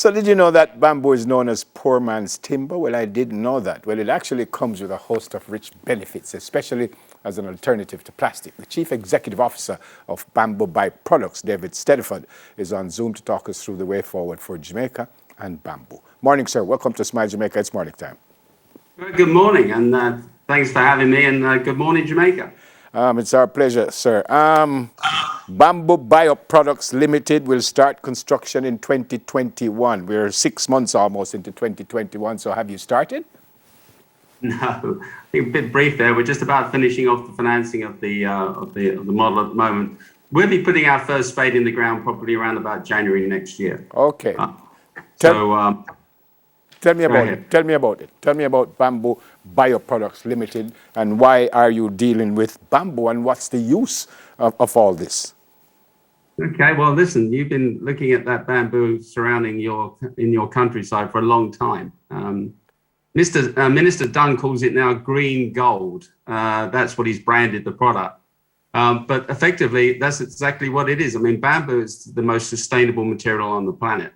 So did you know that bamboo is known as poor man's timber? Well, I didn't know that. Well, it actually comes with a host of rich benefits, especially as an alternative to plastic. The Chief Executive Officer of Bamboo Byproducts, David Stedford, is on Zoom to talk us through the way forward for Jamaica and bamboo. Morning, sir. Welcome to Smile Jamaica. It's morning time. Good morning, and thanks for having me, and good morning, Jamaica. It's our pleasure, sir. Bamboo Bioproducts Limited will start construction in 2021. We're 6 months almost into 2021, so have you started? No, I think a bit brief there. We're just about finishing off the financing of the model at the moment. We'll be putting our first spade in the ground probably around about January next year. Okay. Tell me about it. Tell me about Bamboo Bioproducts Limited, and why are you dealing with bamboo, and what's the use of all this? Okay, well, listen, you've been looking at that bamboo surrounding your countryside for a long time. Minister Dunn calls it now green gold. That's what he's branded the product. But effectively, that's exactly what it is. I mean, bamboo is the most sustainable material on the planet.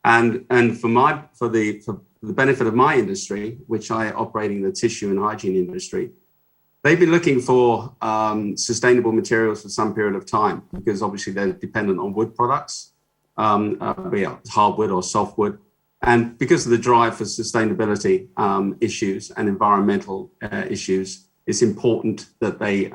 And for the benefit of my industry, which I operate in the tissue and hygiene industry, they've been looking for sustainable materials for some period of time, because obviously they're dependent on wood products, be it hardwood or softwood. And because of the drive for sustainability issues and environmental issues, it's important that they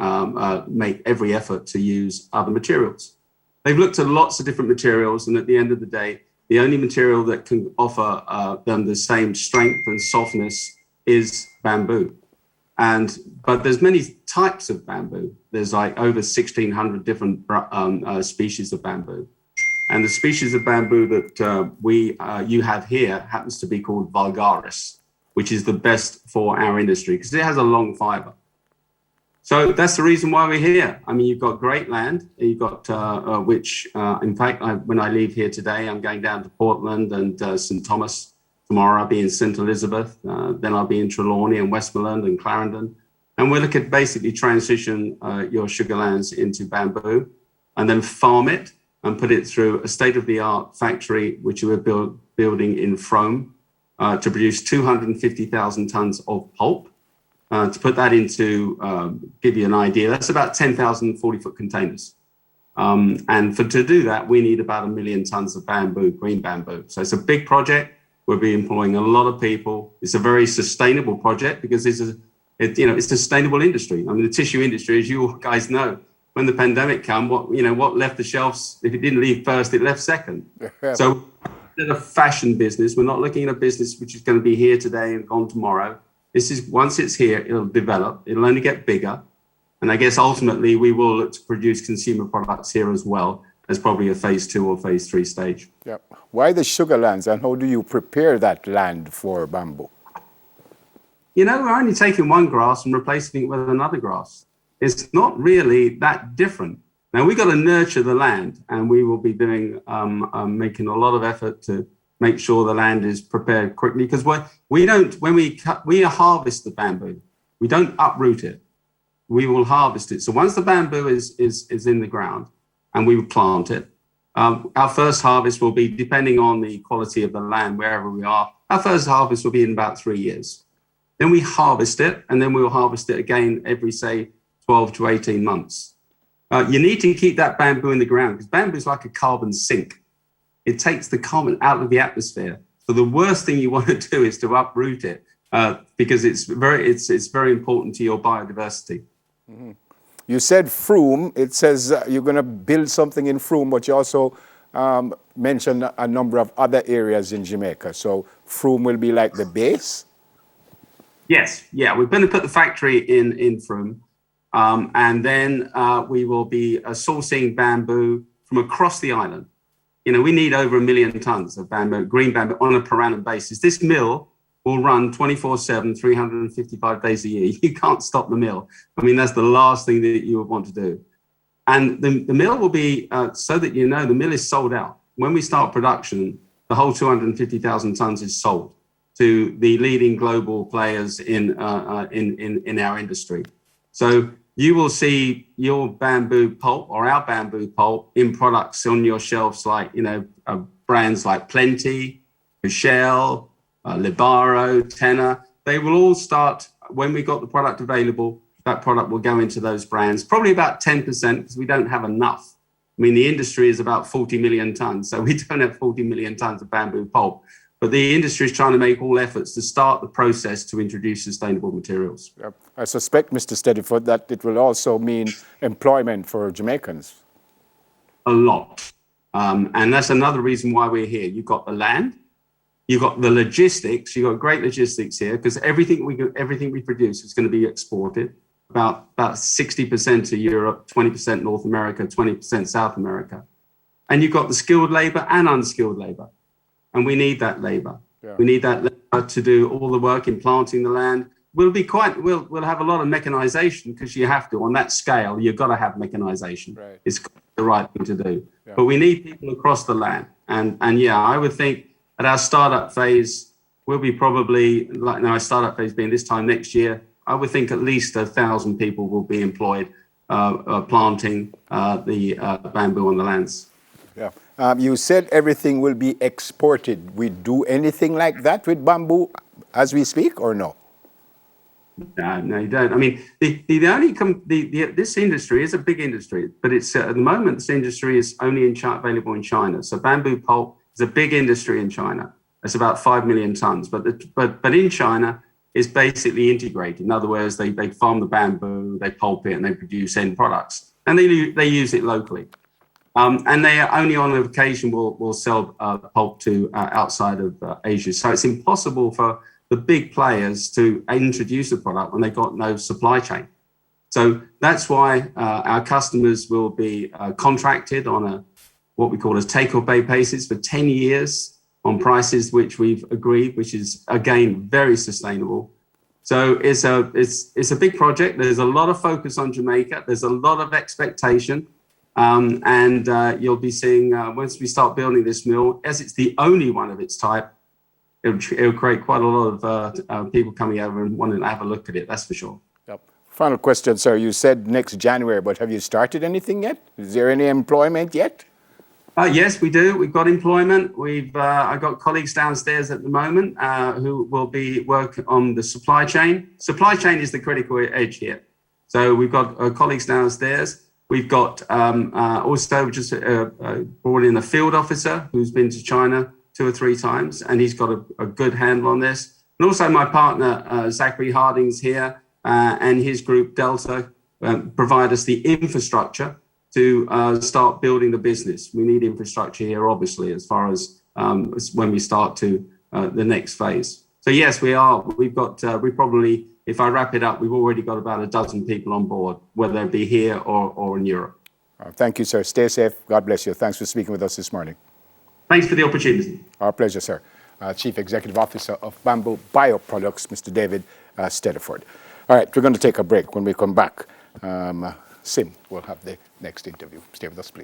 make every effort to use other materials. They've looked at lots of different materials, and at the end of the day, the only material that can offer them the same strength and softness is bamboo. But there's many types of bamboo. There's like over 1,600 different species of bamboo. And the species of bamboo that you have here happens to be called vulgaris, which is the best for our industry because it has a long fiber. So that's the reason why we're here. I mean, you've got great land. You've got, in fact, when I leave here today, I'm going down to Portland and St. Thomas. Tomorrow I'll be in St. Elizabeth. Then I'll be in Trelawney and Westmoreland and Clarendon. And we're looking at basically transition your Sugarlands into bamboo and then farm it and put it through a state-of-the-art factory, which we're building in Frome to produce 250,000 tons of pulp. To put that into, give you an idea, that's about 10,000 40-foot containers. And to do that, we need about 1 million tons of bamboo, green bamboo. So it's a big project. We'll be employing a lot of people. It's a very sustainable project because it's a sustainable industry. I mean, the tissue industry, as you guys know, when the pandemic came, what left the shelves? If it didn't leave first, it left second. So we're in a fashion business. We're not looking at a business which is going to be here today and gone tomorrow. This is, once it's here, it'll develop, it'll only get bigger. And I guess ultimately we will look to produce consumer products here as well as probably a phase 2 or phase 3 stage. Yep. Why the Sugarlands, and how do you prepare that land for bamboo? You know, we're only taking one grass and replacing it with another grass. It's not really that different. Now we've got to nurture the land, and we will be doing, making a lot of effort to make sure the land is prepared quickly, because when we harvest the bamboo, we don't uproot it. We will harvest it. So once the bamboo is in the ground and we plant it, our first harvest will be, depending on the quality of the land, wherever we are, our first harvest will be in about 3 years. Then we harvest it, and then we'll harvest it again every, say, 12 to 18 months. You need to keep that bamboo in the ground because bamboo is like a carbon sink. It takes the carbon out of the atmosphere. So the worst thing you want to do is to uproot it because it's very important to your biodiversity. Mm-hmm. You said Frome. It says you're going to build something in Frome, but you also mentioned a number of other areas in Jamaica. So Frome will be like the base? Yes. Yeah, we're going to put the factory in Frome. And then we will be sourcing bamboo from across the island. You know, we need over 1 million tons of bamboo, green bamboo, on a per annum basis. This mill will run 24/7, 355 days a year. You can't stop the mill. I mean, that's the last thing that you would want to do. And the mill will be, so that you know, the mill is sold out. When we start production, the whole 250,000 tons is sold to the leading global players in our industry. So you will see your bamboo pulp or our bamboo pulp in products on your shelves like, brands like Plenty, Michelle, Libaro, Tenor. They will all start, when we got the product available, that product will go into those brands, probably about 10% because we don't have enough. I mean, the industry is about 40 million tons, so we don't have 40 million tons of bamboo pulp. But the industry is trying to make all efforts to start the process to introduce sustainable materials. Yep. I suspect, Mr. Steadyford, that it will also mean employment for Jamaicans. A lot. And that's another reason why we're here. You've got the land, you've got the logistics, you've got great logistics here because everything we produce is going to be exported. About 60% to Europe, 20% North America, 20% South America. And you've got the skilled labor and unskilled labor. And we need that labor. Yeah. We need that labor to do all the work in planting the land. We'll have a lot of mechanization because you have to. On that scale, you've got to have mechanization. Right. It's the right thing to do. Yeah. But we need people across the land. And yeah, I would think at our startup phase, we'll be probably, like now our startup phase being this time next year, I would think at least 1,000 people will be employed planting the bamboo on the lands. Yeah. You said everything will be exported. We do anything like that with bamboo as we speak, or no? No, you don't. I mean, this industry is a big industry, but it's at the moment this industry is only available in China. So bamboo pulp is a big industry in China. It's about 5 million tons, but in China, is basically integrated. In other words, they farm the bamboo, they pulp it, and they produce end products, and they use it locally. And they only on occasion will sell pulp to outside of Asia. So it's impossible for the big players to introduce a product when they've got no supply chain. So that's why our customers will be contracted on what we call a take-or-pay basis for 10 years. On prices which we've agreed, which is again very sustainable. So it's a big project. There's a lot of focus on Jamaica. There's a lot of expectation, and you'll be seeing once we start building this mill, as it's the only one of its type, it'll create quite a lot of people coming over and wanting to have a look at it. That's for sure. Yep. Final question, sir. You said next January, but have you started anything yet? Is there any employment yet? Yes, we do. We've got employment. I've got colleagues downstairs at the moment who will be working on the supply chain. Supply chain is the critical edge here. So we've got colleagues downstairs. We've got also just brought in a field officer who's been to China 2 or 3 times, and he's got a good handle on this. And also my partner, Zachary Harding's here, and his group, Delta, provide us the infrastructure to start building the business. We need infrastructure here, obviously, as far as when we start to the next phase. So yes, we are. We probably, if I wrap it up, we've already got about a dozen people on board, whether it be here or in Europe. Thank you, sir. Stay safe. God bless you. Thanks for speaking with us this morning. Thanks for the opportunity. Our pleasure, sir. Chief Executive Officer of Bamboo Bioproducts, Mr. David Steadyford. All right, we're going to take a break. When we come back, Sim will have the next interview. Stay with us, please.